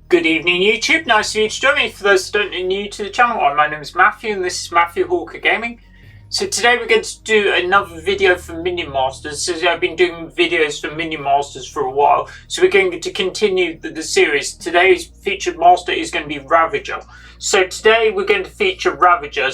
Good evening YouTube, nice of you to join me. For those who don't know, new to the channel, my name is Matthew and this is Matthew Hawker Gaming. So today we're going to do another video for Minion Masters. So I've been doing videos for Minion Masters for a while, so we're going to continue the series. Today's featured master is going to be Ravager. So today we're going to feature Ravager.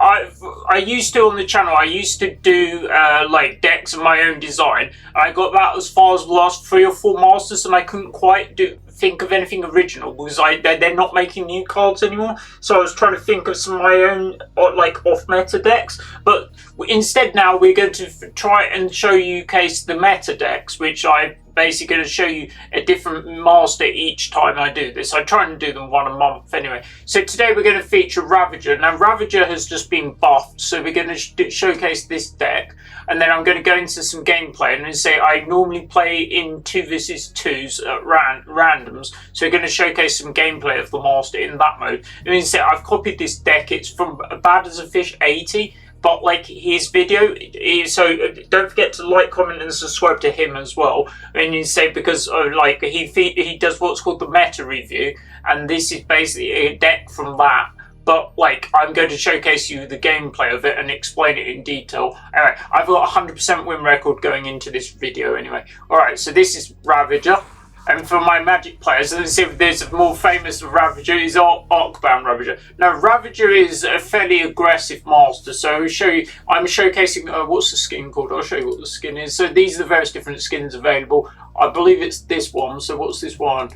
I used to on the channel, I used to do like decks of my own design. I got that as far as the last 3 or 4 masters and I couldn't quite think of anything original because they're not making new cards anymore. So I was trying to think of some of my own like off-meta decks. But instead now we're going to try and show you the meta decks, which I'm basically going to show you a different master each time I do this. I try and do them one a month anyway. So today we're going to feature Ravager. Now Ravager has just been buffed, so we're going to showcase this deck. And then I'm going to go into some gameplay and say I normally play in 2 vs 2s at randoms. So we're going to showcase some gameplay of the master in that mode. And instead I've copied this deck. It's from Bad as a Fish 80. But like his video, so don't forget to like, comment, and subscribe to him as well. And you say because like he does what's called the meta review, and this is basically a deck from that. But like I'm going to showcase you the gameplay of it and explain it in detail. Anyway, I've got a 100% win record going into this video anyway. All right, so this is Ravager. And for my Magic players, let's see if there's a more famous Ravager, is Arcbound Ravager. Now, Ravager is a fairly aggressive master, so I'm showcasing, what's the skin called? I'll show you what the skin is. So these are the various different skins available. I believe it's this one, so what's this one?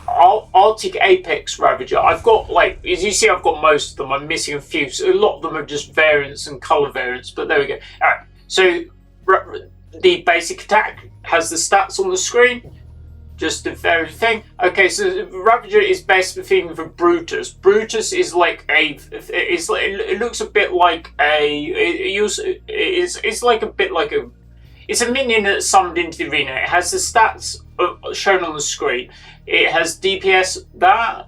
Arctic Apex Ravager. I've got, like, as you see, I've got most of them. I'm missing a few. So a lot of them are just variants and colour variants, but there we go. Alright, so the basic attack has the stats on the screen. Just the very thing. Okay, so Ravager is best thing for Brutus. Brutus is like it looks a bit like it's a minion that's summoned into the arena. It has the stats shown on the screen. It has DPS that.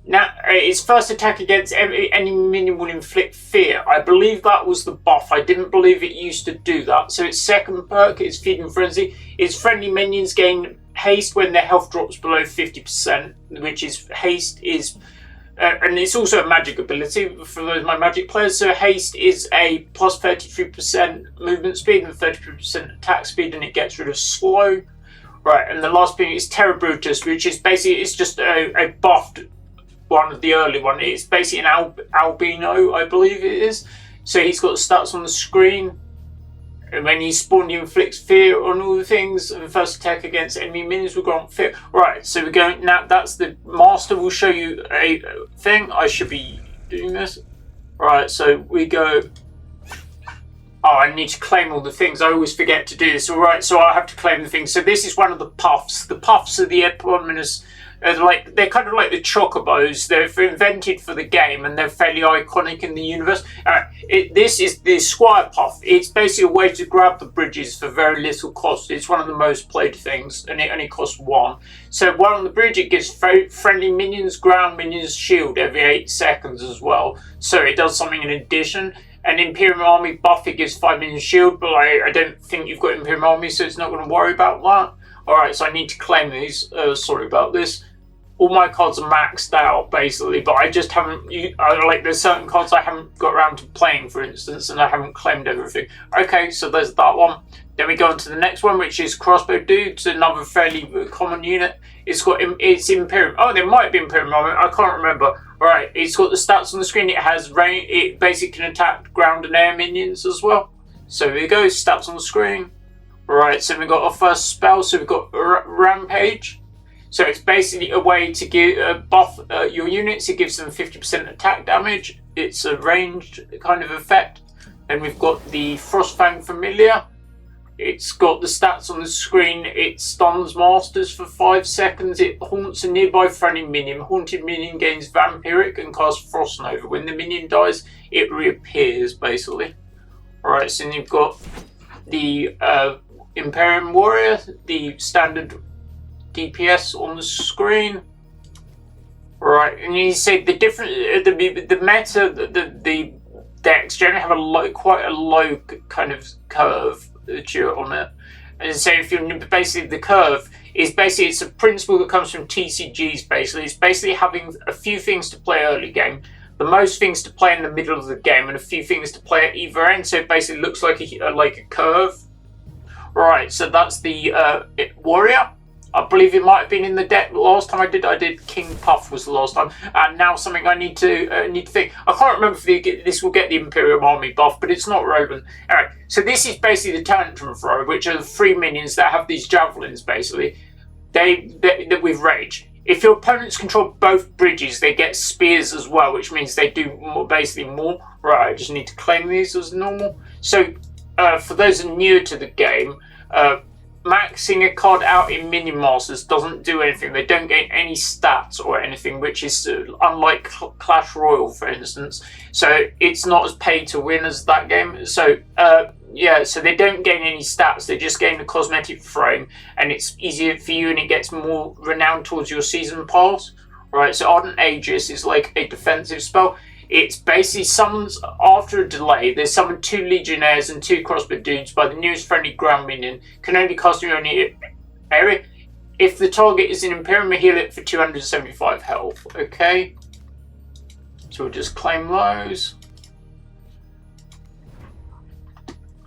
Now, its first attack against any minion will inflict fear. I believe that was the buff. I didn't believe it used to do that. So its second perk is Feeding Frenzy. Its friendly minions gain haste when their health drops below 50%, which is haste is, and it's also a magic ability for those of my Magic players. So haste is a plus 33% movement speed and 33% attack speed, and it gets rid of slow. Right, and the last thing is Terror Brutus, which is basically it's just a buffed one of the early one. It's basically an albino, I believe it is. So he's got the stats on the screen. And when he's spawned, he inflicts fear on all the things. And the first attack against enemy minions will grant fear. Right, so we're going now. That's the master. Will show you a thing. I should be doing this. Right, so we go. Oh, I need to claim all the things. I always forget to do this. All right, so I have to claim the things. So this is one of the puffs. The puffs are the eponymous. They're kind of like the chocobos. They're invented for the game and they're fairly iconic in the universe. This is the Squire Puff. It's basically a way to grab the bridges for very little cost. It's one of the most played things and it only costs 1. So while on the bridge it gives friendly minions, ground minions, shield every 8 seconds as well. So it does something in addition. And Imperial Army buff, it gives 5 minions shield, but I don't think you've got Imperial Army, so it's not going to worry about that. Alright, so I need to claim these. Sorry about this. All my cards are maxed out, basically, but I just haven't... there's certain cards I haven't got around to playing, for instance, and I haven't claimed everything. Okay, so there's that one. Then we go on to the next one, which is Crossbow Dude. It's another fairly common unit. It's Imperial... Oh, there might be Imperial Army. I can't remember. Alright, it's got the stats on the screen. It has range. It basically can attack ground and air minions as well. So here we go, stats on the screen. Right, so we've got our first spell. So we've got Rampage. So it's basically a way to buff your units. It gives them 50% attack damage. It's a ranged kind of effect. Then we've got the Frostfang Familiar. It's got the stats on the screen. It stuns masters for 5 seconds. It haunts a nearby friendly minion. Haunted minion gains Vampiric and casts Frost Nova. When the minion dies, it reappears, basically. Alright, so then you've got the Imperium Warrior, the standard DPS on the screen. Right, and you see the different the meta, the decks generally have quite a low kind of curve on it. And so if you're basically the curve is basically, it's a principle that comes from TCGs, basically. It's basically having a few things to play early game, the most things to play in the middle of the game, and a few things to play at either end, so it basically looks like a curve. Right, so that's the warrior. I believe it might have been in the deck last time I did King Puff was the last time, and now something I need to think. I can't remember if this will get the Imperial Army buff, but it's not relevant. Alright, so this is basically the Tantrum Thrower, which are the 3 minions that have these javelins, basically. They with rage. If your opponents control both bridges, they get spears as well, which means they do basically more. Right, I just need to claim these as normal. So, for those who are new to the game, maxing a card out in Minion Masters doesn't do anything. They don't gain any stats or anything, which is unlike Clash Royale, for instance. So it's not as pay to win as that game. So yeah, so they don't gain any stats. They just gain the cosmetic frame, and it's easier for you, and it gets more renowned towards your season pass. Right. So Ardent Aegis is like a defensive spell. It's basically summons, after a delay, they summon 2 Legionnaires and 2 Crossbow Dudes by the nearest friendly ground minion, can only cast in your own area. If the target is an Imperium, heal it for 275 health. Okay. So we'll just claim those.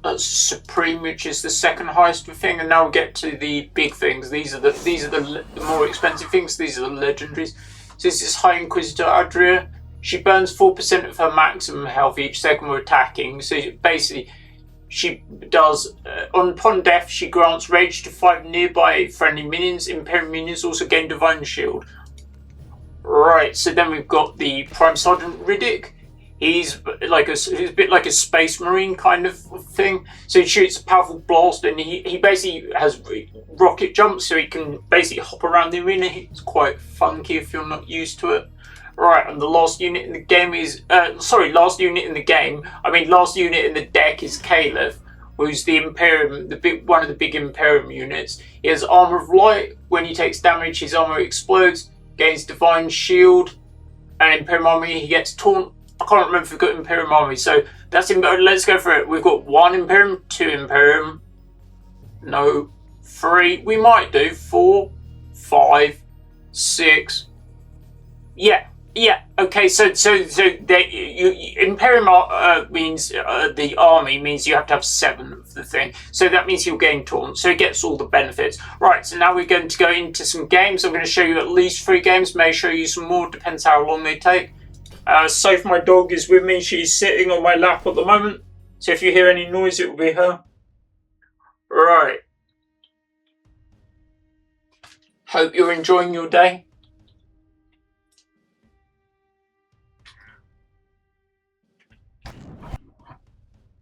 That's Supreme, which is the second highest thing, and now we'll get to the big things. These are the more expensive things, these are the legendaries. So this is High Inquisitor Adria. She burns 4% of her maximum health each second we're attacking. So basically, she does, upon death, she grants rage to 5 nearby friendly minions. Imperial minions also gain Divine Shield. Right, so then we've got the Prime Sergeant Riddick. He's a bit like a Space Marine kind of thing. So he shoots a powerful blast, and he basically has rocket jumps, so he can basically hop around the arena. It's quite funky if you're not used to it. Right, and the last unit in the game is... last unit in the game. I mean, last unit in the deck is Caliph, who's the Imperium, one of the big Imperium units. He has Armor of Light. When he takes damage, his armor explodes, gains Divine Shield, and Imperium Army, he gets Taunt. I can't remember if we've got Imperium Army, so that's him. Let's go for it. We've got 1 Imperium, 2 Imperium, no, 3. We might do 4, 5, 6. Yeah. Okay. So Imperium means the army means you have to have 7 of the thing. So that means you'll gain Taunt. So he gets all the benefits. Right. So now we're going to go into some games. I'm going to show you at least 3 games. May show you some more. Depends how long they take. Soph, my dog, is with me. She's sitting on my lap at the moment. So if you hear any noise, it will be her. Right. Hope you're enjoying your day.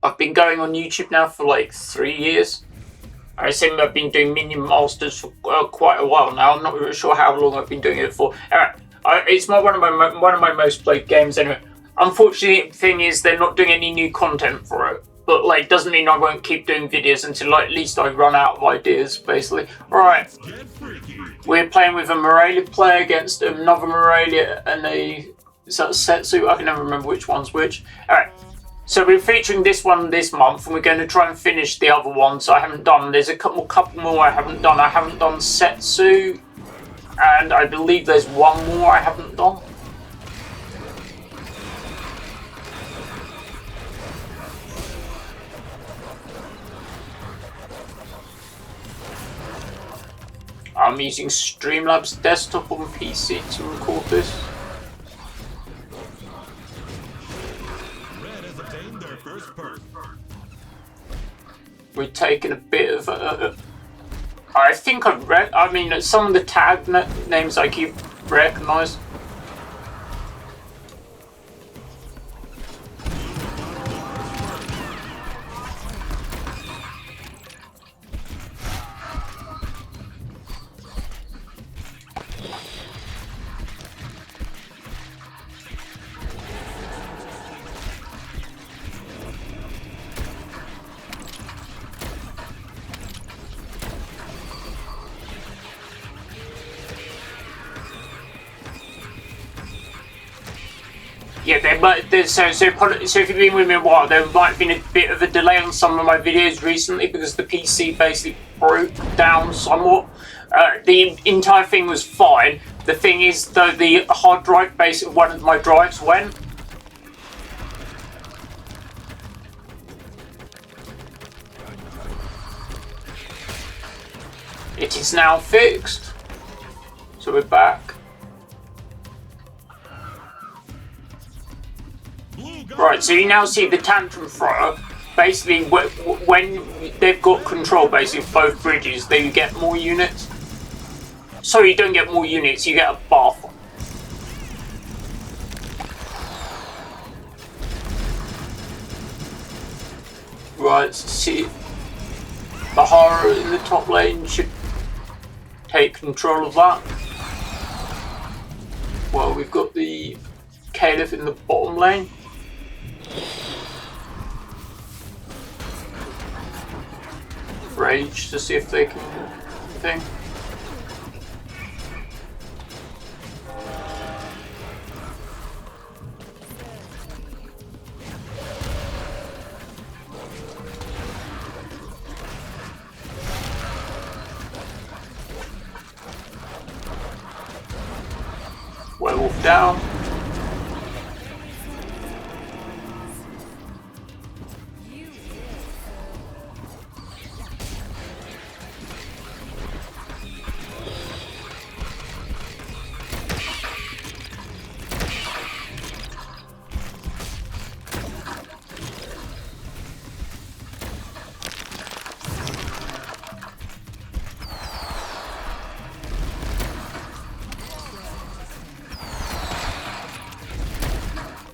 I've been going on YouTube now for like 3 years. I assume I've been doing Minion Masters for quite a while now. I'm not really sure how long I've been doing it for. Alright, it's one of my most played games anyway. Unfortunately, the thing is they're not doing any new content for it. But like, doesn't mean I won't keep doing videos until like, at least I run out of ideas, basically. Alright, we're playing with a Morelia player against another Morelia and a... Is that a Setsu? I can never remember which one's which. Alright. So we're featuring this one this month, and we're going to try and finish the other ones I haven't done. There's a couple more I haven't done. I haven't done Setsu, and I believe there's one more I haven't done. I'm using Streamlabs desktop on PC to record this. We're taking a bit of a... I think I've read... I mean, some of the tag names I keep recognise. Yeah, so if you've been with me a while, there might have been a bit of a delay on some of my videos recently because the PC basically broke down somewhat. The entire thing was fine. The thing is, though, the hard drive base of one of my drives went. It is now fixed. So we're back. Right, so you now see the tantrum thrower. Basically, when they've got control, basically, of both bridges, they get more units. So you don't get more units, you get a buff. Right, see, Bahara in the top lane should take control of that. Well, we've got the Caliph in the bottom lane. Rage to see if they can thing. Werewolf down.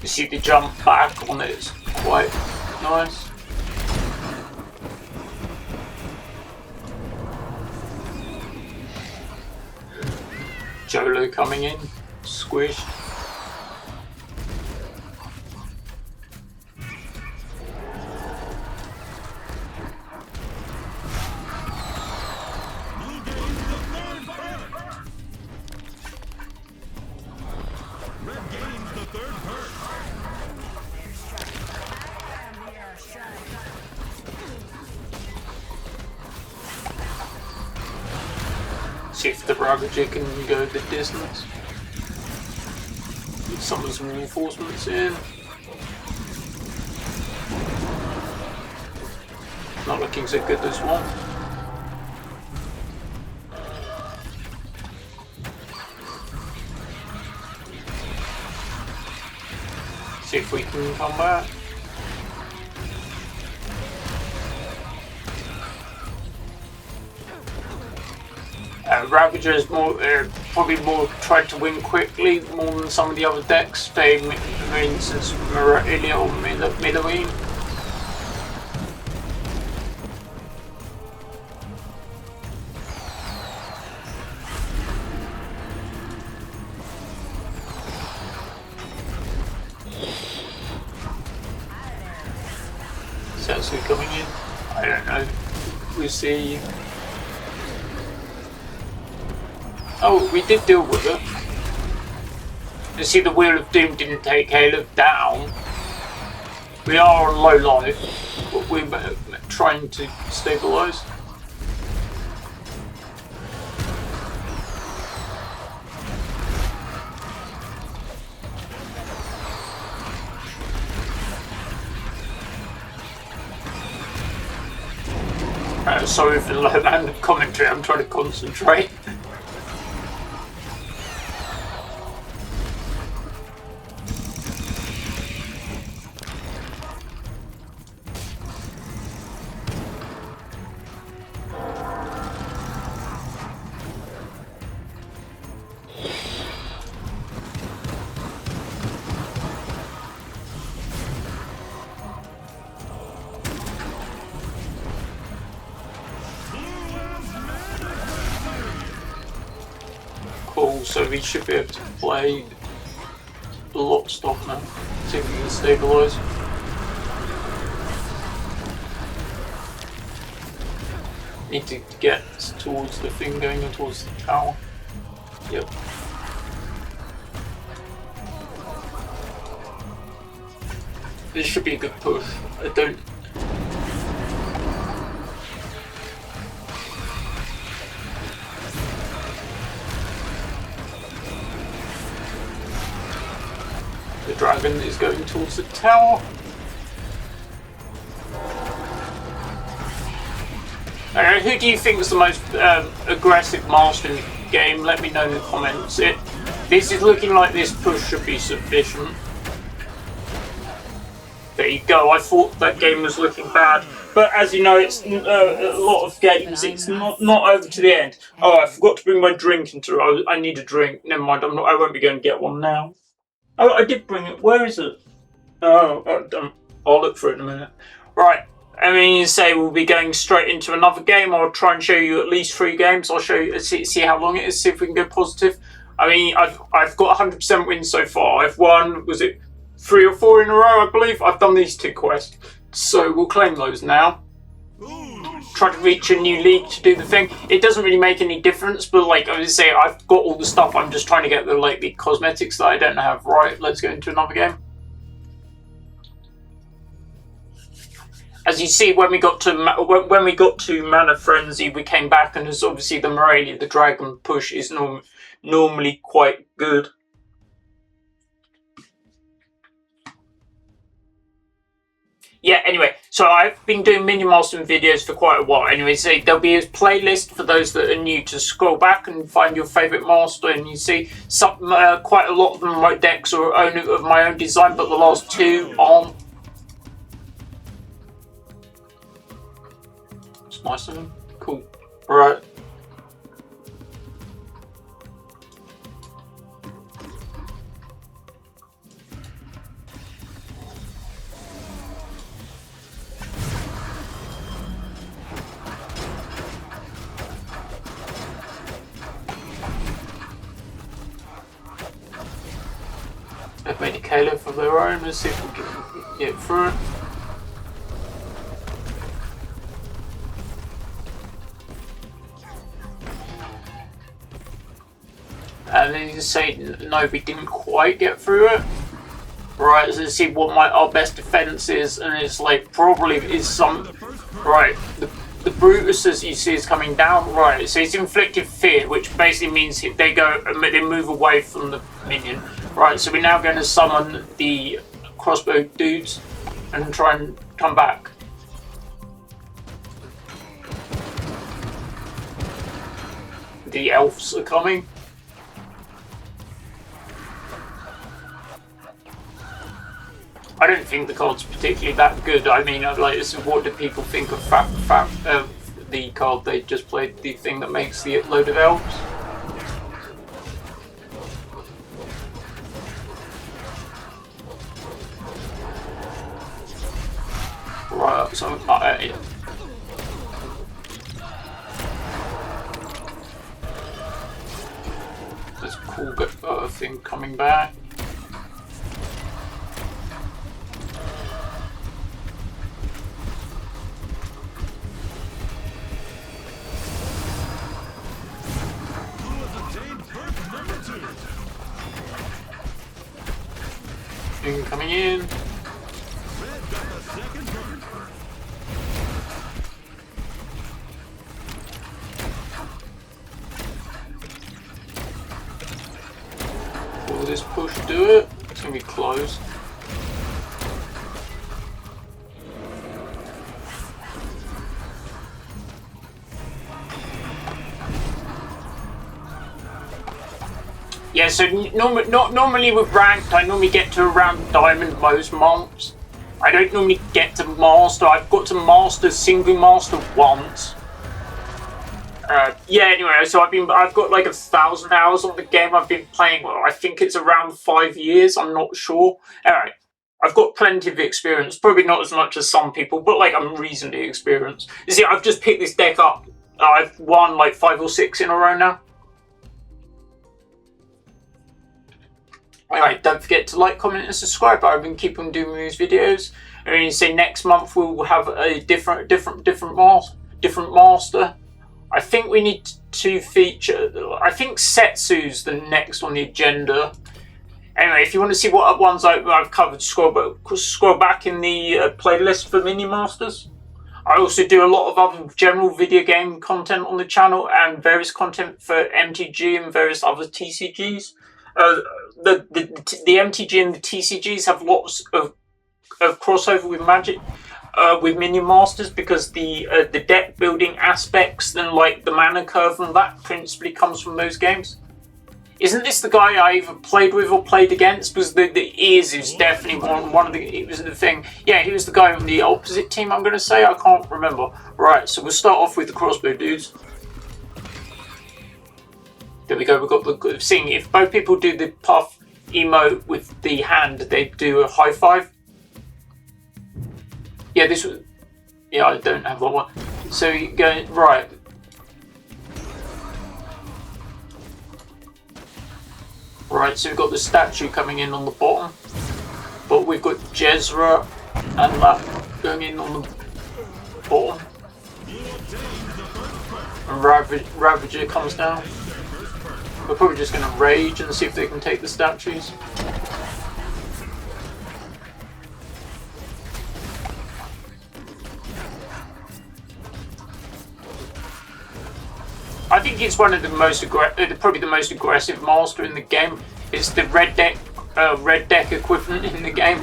You see the jump back on it, it's quite nice. Jolo coming in, squished. See if the Ravager can go the distance. Summon some reinforcements in. Not looking so good this one. See if we can come back. Ravager is more, probably more tried to win quickly more than some of the other decks. Say, for instance, Ilia or Midoween. Setsu coming in. I don't know. We'll see. Oh, we did deal with it. You see, the Wheel of Doom didn't take Caleb down. We are on low life, but we're trying to stabilise. Sorry for the low-handed commentary, I'm trying to concentrate. Cool, so we should be able to play a lot of stuff now. See if we can stabilise. Need to get towards the thing going and towards the tower. Yep. This should be a good push. I don't. The dragon is going towards the tower. Who do you think is the most aggressive master in the game? Let me know in the comments. This is looking like this push should be sufficient. There you go. I thought that game was looking bad, but as you know, it's a lot of games. It's not over to the end. Oh, I forgot to bring my drink into it. I need a drink. Never mind. I won't be going to get one now. Oh, I did bring it. Where is it? Oh, I'll look for it in a minute. Right. I mean, you say we'll be going straight into another game. I'll try and show you at least 3 games. I'll show you, see how long it is, see if we can go positive. I mean, I've got 100% wins so far. I've won, was it 3 or 4 in a row, I believe? I've done these 2 quests. So we'll claim those now. Try to reach a new league to do the thing. It doesn't really make any difference, but like I would say, I've got all the stuff. I'm just trying to get the cosmetics that I don't have. Right, let's go into another game. As you see, when we got to Mana Frenzy, we came back, and as obviously the Morelia, the dragon push is normally quite good. Yeah, anyway, so I've been doing Minion Masters videos for quite a while. Anyway, so there'll be a playlist for those that are new to scroll back and find your favourite master, and you see some quite a lot of them. My decks are of my own design, but the last 2 aren't. It's nice of them. Cool. Alright. They've made a caliph of their own. Let's see if we can get through it. And then you say, no, we didn't quite get through it. Right, so let's see what our best defense is, and it's like probably is some. Right, the Brutus, as you see, is coming down. Right, so it's inflicted fear, which basically means they move away from the minion. Right, so we're now going to summon the crossbow dudes and try and come back. The elves are coming. I don't think the card's particularly that good. I mean, like, what do people think of the card they just played? The thing that makes the load of elves. Right, so there's a cool thing coming back. Coming in. Will this push do it? It's gonna be close. Yeah, so normally with ranked, I normally get to around Diamond most months. I don't normally get to Master. I've got to Master, single Master once. Yeah, anyway, so I've got like 1,000 hours on the game. I've been playing, well, I think it's around 5 years, I'm not sure. Anyway, I've got plenty of experience, probably not as much as some people, but like I'm reasonably experienced. You see, I've just picked this deck up. I've won like 5 or 6 in a row now. Alright, don't forget to like, comment and subscribe. I've been keeping doing these videos. I mean, say next month we'll have a different master. I think we need to feature, I think Setsu's the next on the agenda. Anyway, if you want to see what ones I've covered, scroll back in the playlist for Minion Masters. I also do a lot of other general video game content on the channel and various content for MTG and various other TCGs. the MTG and the TCGs have lots of crossover with Magic, with Minion Masters, because the deck building aspects and like the mana curve and that principally comes from those games. Isn't this the guy I either played with or played against? Because the ears is definitely one of the. It was the thing. Yeah, he was the guy on the opposite team. I'm going to say I can't remember. Right, so we'll start off with the crossbow dudes. There we go. We've got the seeing if both people do the puff emote with the hand, they do a high five. Yeah, this was. Yeah, I don't have that one. So you go right. Right, so we've got the statue coming in on the bottom, but we've got Jezra and that going in on the bottom. And Ravager comes down. We're probably just going to rage and see if they can take the statues. I think it's one of the most probably the most aggressive master in the game. It's the red deck equivalent in the game.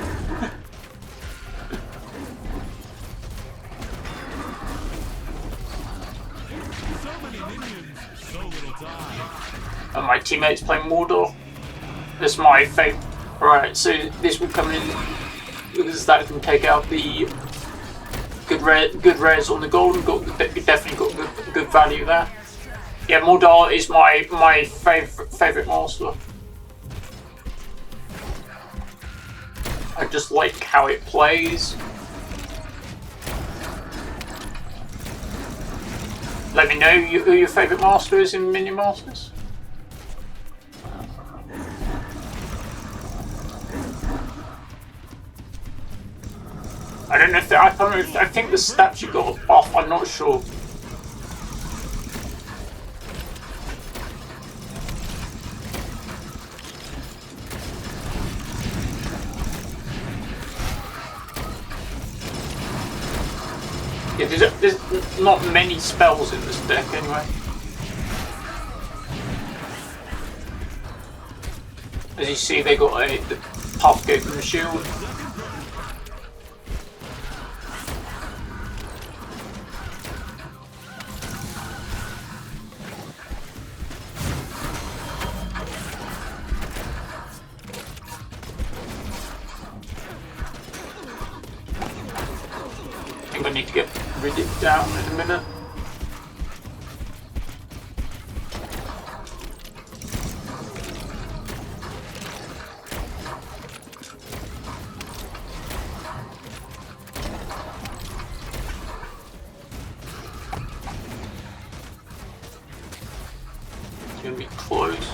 And my teammates playing Mordor. That's my favourite. Right, so this would come in because that can take out the good rares on the gold. Definitely got good value there. Yeah, Mordor is my favourite monster. I just like how it plays. Let me know who your favourite master is in Minion Masters. I don't know if I think the statue got a buff. I'm not sure. Yeah, there's not many spells in this deck anyway. As you see, they got the puff gave them a shield. I think I need to get Riddick down in a minute. It's going to be close.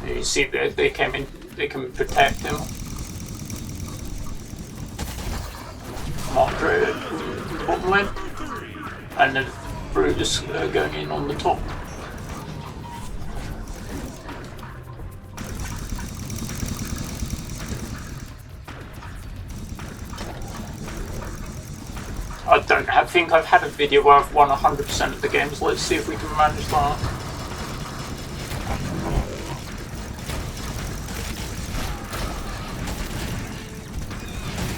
You see that they came in, they can protect him. Montre in the bottom lane, and then Brutus going in on the top. I think I've had a video where I've won 100% of the games. Let's see if we can manage that.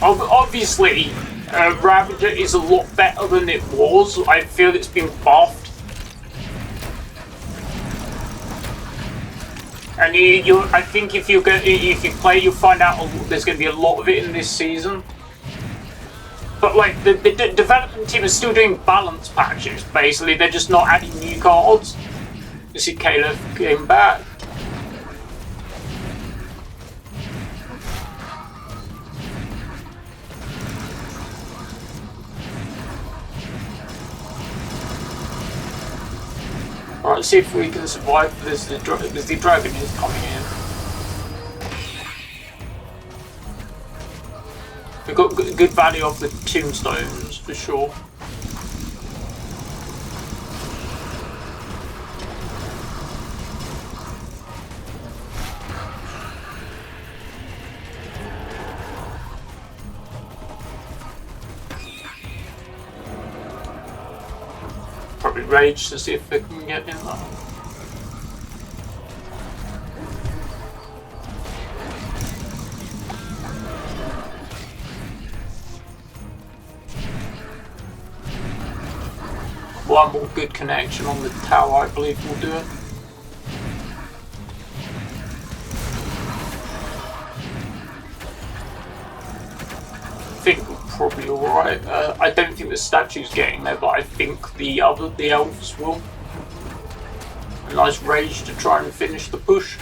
Obviously, Ravager is a lot better than it was. I feel it's been buffed, and I think if you play, you'll find out there's going to be a lot of it in this season. But like the development team is still doing balance patches. Basically, they're just not adding new cards. You see, Caleb came back. Alright, let's see if we can survive. There's the dragon is coming in. We got good value off the tombstones for sure. Probably rage to see if they can get in there. One more good connection on the tower, I believe, will do it. I think we're probably alright. I don't think the statue's getting there, but I think the elves will. A nice rage to try and finish the push.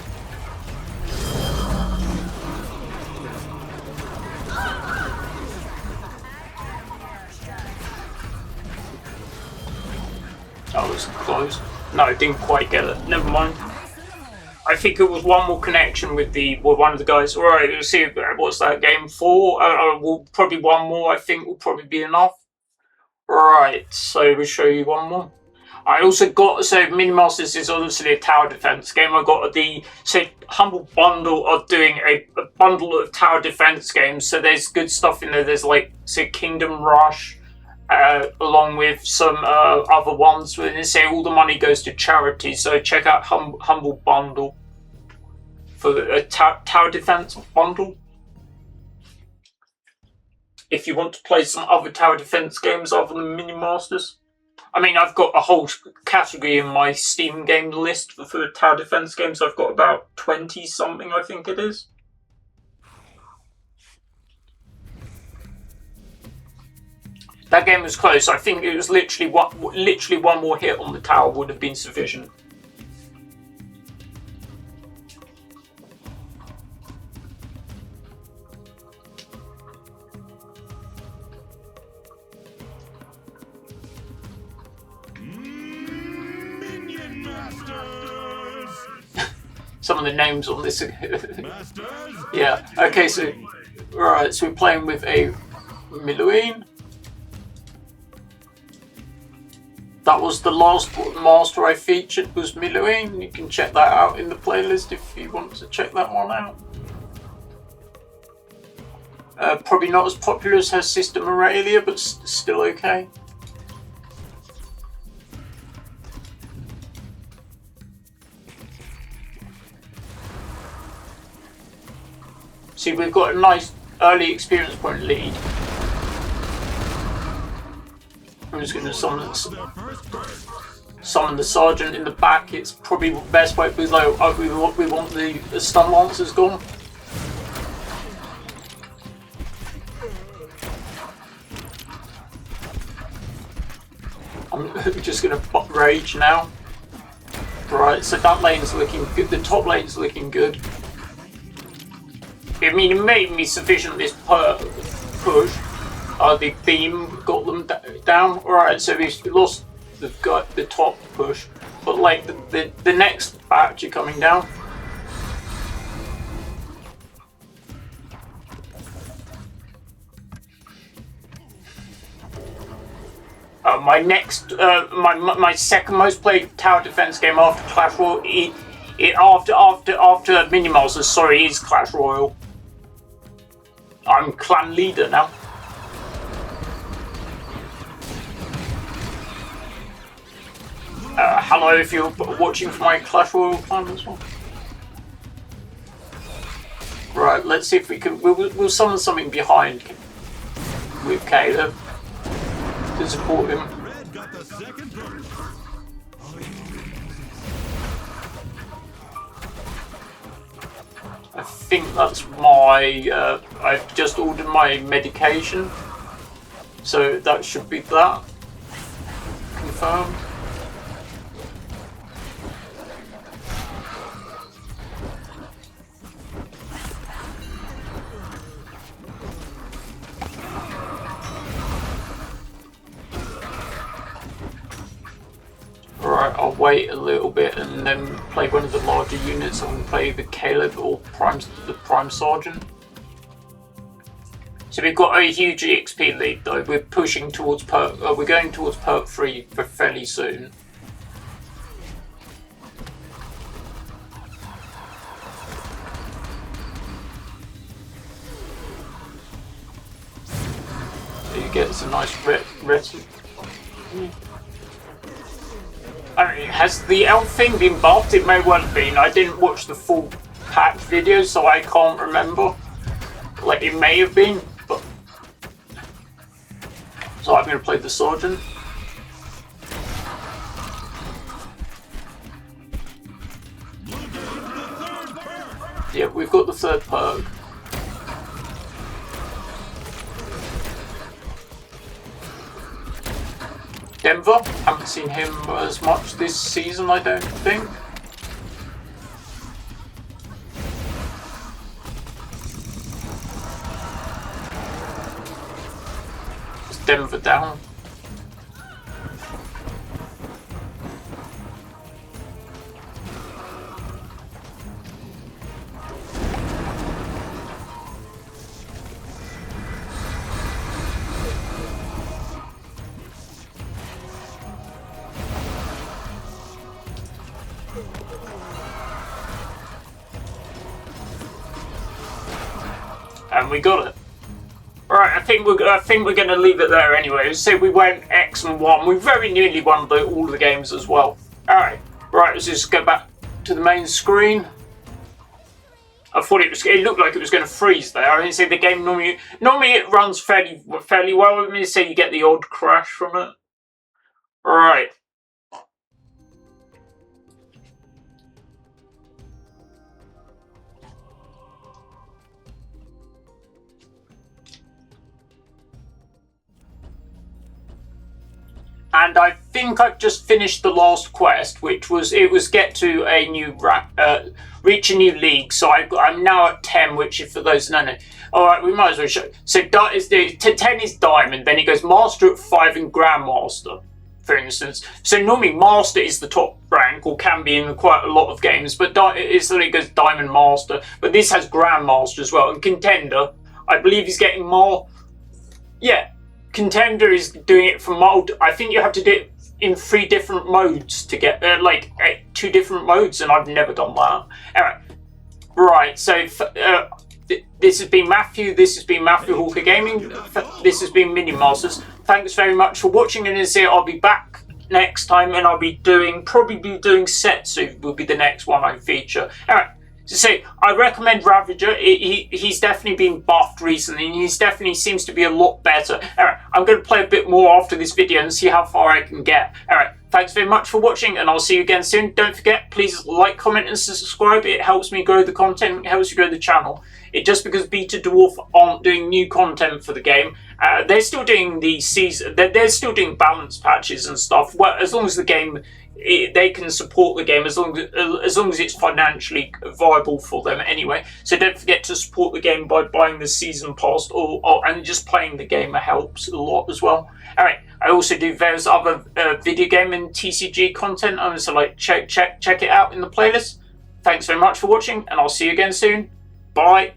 That was close. No, didn't quite get it. Never mind. I think it was one more connection with one of the guys. All right, let's see what's that game for. We'll probably one more. I think will probably be enough. Right, so we'll show you one more. I also got Minion Masters is obviously a tower defense game. I got the humble bundle of doing a bundle of tower defense games. So there's good stuff in there. There's like Kingdom Rush. Along with some other ones where they say all the money goes to charity, so check out Humble Bundle for a tower defense bundle. If you want to play some other tower defense games other than Minion Masters. I mean, I've got a whole category in my Steam game list for tower defense games. I've got about 20 something, I think it is. That game was close. I think it was literally one more hit on the tower would have been sufficient. Minion Masters. Some of the names on this. Yeah. Okay. So, right. So we're playing with a Miluine. That was the last master I featured, was Miluine. You can check that out in the playlist if you want to check that one out. Probably not as popular as her sister Morelia, but still okay. See, we've got a nice early experience point lead. I'm just going to summon the sergeant in the back. It's probably the best way because we want the stun lancers gone. I'm just going to rage now. Right, so that lane's looking good. The top lane's looking good. I mean, it made me sufficient this push. The beam got them down. Alright, so we've lost the top push, but like the next batch are coming down. My next, my second most played tower defense game after Clash Royale, after Minion Masters, sorry, is Clash Royale. I'm clan leader now. Hello, if you're watching for my Clash Royale clan as well. Right, let's see if we can. We'll summon something behind with Caleb to support him. I think that's my. I've just ordered my medication, so that should be that confirmed. Alright, I'll wait a little bit and then play one of the larger units. I'm going to play the Caleb or the Prime Sergeant. So we've got a huge EXP lead though. We're pushing towards perk. We're going towards perk 3 fairly soon. So you get some nice I mean, has the elf thing been buffed? It may well have been. I didn't watch the full patch video, so I can't remember. Like, it may have been, but... So I'm going to play the Sergeant. Yeah, we've got the third perk. Denver, haven't seen him as much this season, I don't think. Is Denver down? And we got it. Right, I think we're going to leave it there anyway. So we went X and 1. We very nearly won all the games as well. Alright, let's just go back to the main screen. I thought it looked like it was going to freeze there. I mean, say the game normally it runs fairly well. Let me say you get the odd crash from it. Right. And I think I've just finished the last quest, which was get to a new reach a new league. So I'm now at 10, which for those who don't know. All right, we might as well show. So 10 is diamond, then it goes master at 5 and grandmaster, for instance. So normally master is the top rank, or can be in quite a lot of games, but it goes diamond master. But this has grandmaster as well, and contender, I believe, is getting more. Yeah. Contender is doing it for mode. I think you have to do it in 3 different modes to get 2 different modes, and I've never done that. Anyway, right. So this has been Matthew. This has been Matthew Hawker Gaming. This has been Minion Masters. Thanks very much for watching, and as I'll be back next time, and I'll be probably doing Setsu will be the next one I feature. Anyway. So I recommend Ravager. He's definitely been buffed recently, and he's definitely seems to be a lot better. Alright, I'm going to play a bit more after this video and see how far I can get. Alright, thanks very much for watching, and I'll see you again soon. Don't forget, please like, comment, and subscribe. It helps me grow the content, it helps you grow the channel. Just because Beta Dwarf aren't doing new content for the game, they're still doing the season. They're still doing balance patches and stuff. Well, as long as the game. They can support the game as long as it's financially viable for them anyway. So don't forget to support the game by buying the season pass and just playing the game helps a lot as well. Alright, I also do various other video game and TCG content. So check it out in the playlist. Thanks very much for watching, and I'll see you again soon. Bye.